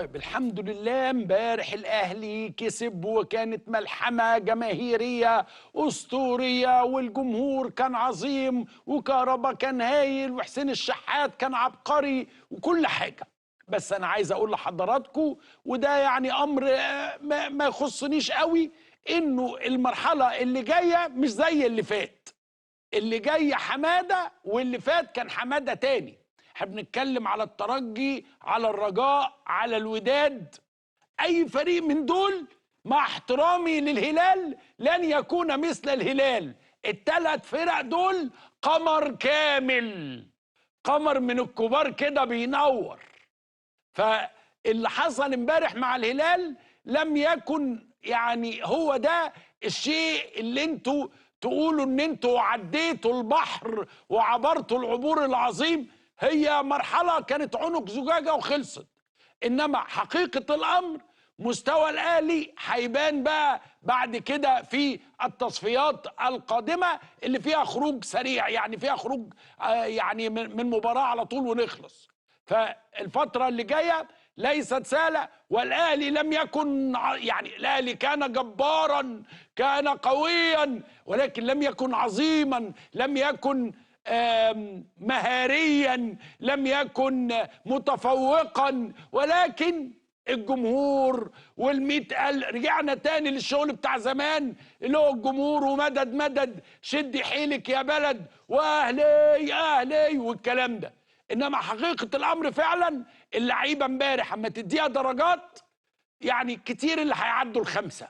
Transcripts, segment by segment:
طيب الحمد لله امبارح الاهلي كسب وكانت ملحمه جماهيريه اسطوريه والجمهور كان عظيم وكهربا كان هايل وحسين الشحات كان عبقري وكل حاجه. بس انا عايز اقول لحضراتكم وده يعني امر ما يخصنيش قوي، انه المرحله اللي جايه مش زي اللي فات. اللي جاي حماده واللي فات كان حماده تاني. احنا بنتكلم على الترجي، على الرجاء، على الوداد. اي فريق من دول مع احترامي للهلال لن يكون مثل الهلال. الثلاث فرق دول قمر كامل، قمر من الكبار كده بينور. فاللي حصل امبارح مع الهلال لم يكن يعني هو ده الشيء اللي انتوا تقولوا ان انتوا عديتوا البحر وعبرتوا العبور العظيم. هي مرحلة كانت عنق زجاجة وخلصت. انما حقيقة الامر مستوى الاهلي هيبان بقى بعد كده في التصفيات القادمة اللي فيها خروج سريع، يعني فيها خروج يعني من مباراة على طول ونخلص. فالفترة اللي جاية ليست سهلة، والأهلي لم يكن يعني الأهلي كان جبارا، كان قويا، ولكن لم يكن عظيما، لم يكن مهاريا، لم يكن متفوقا، ولكن الجمهور رجعنا تاني للشغل بتاع زمان اللي هو الجمهور ومدد مدد شد حيلك يا بلد واهلي اهلي والكلام ده. انما حقيقة الامر فعلا اللعيبة امبارح اما تديها درجات يعني كتير اللي هيعدوا الخمسة،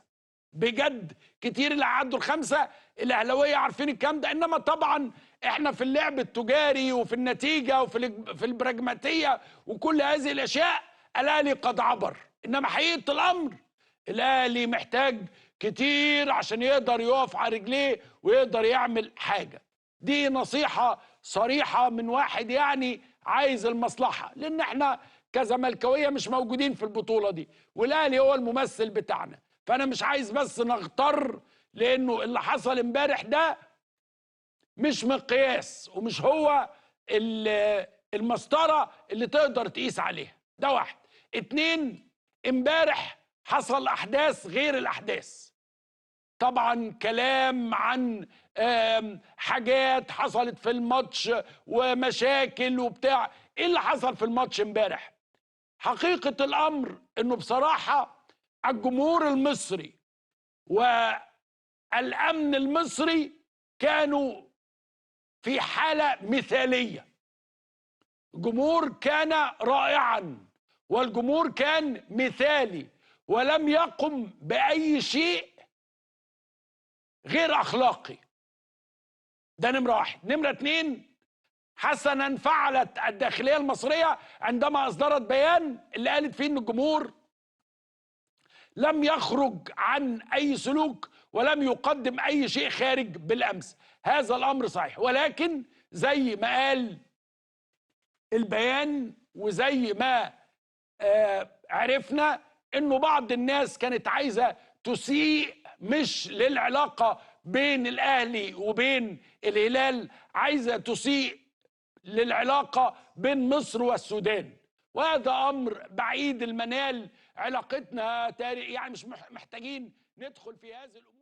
بجد كتير اللي هيعدوا الخمسة. الاهلاوية عارفين الكلام ده. انما طبعا احنا في اللعب التجاري وفي النتيجة وفي البراجماتية وكل هذه الاشياء الاهلي قد عبر. انما حقيقة الامر الاهلي محتاج كتير عشان يقدر يقف على رجليه ويقدر يعمل حاجة. دي نصيحة صريحة من واحد يعني عايز المصلحة، لان احنا كزملكاوية مش موجودين في البطولة دي، والاهلي هو الممثل بتاعنا. فانا مش عايز بس نغتر، لانه اللي حصل امبارح ده مش مقياس ومش هو المسطرة اللي تقدر تقيس عليها. ده واحد. اتنين، امبارح حصل احداث غير الاحداث. طبعا كلام عن حاجات حصلت في الماتش ومشاكل وبتاع. ايه اللي حصل في الماتش امبارح؟ حقيقة الامر انه بصراحة الجمهور المصري والامن المصري كانوا في حالة مثالية. الجمهور كان رائعا والجمهور كان مثالي ولم يقم بأي شيء غير أخلاقي. ده نمرة واحد. نمرة اتنين، حسنا فعلت الداخلية المصرية عندما أصدرت بيان اللي قالت فيه إن الجمهور لم يخرج عن أي سلوك ولم يقدم أي شيء خارج بالأمس. هذا الأمر صحيح، ولكن زي ما قال البيان وزي ما عرفنا انه بعض الناس كانت عايزه تسيء مش للعلاقه بين الاهلي وبين الهلال، عايزه تسيء للعلاقه بين مصر والسودان، وهذا امر بعيد المنال. علاقتنا يعني مش محتاجين ندخل في هذه الامور.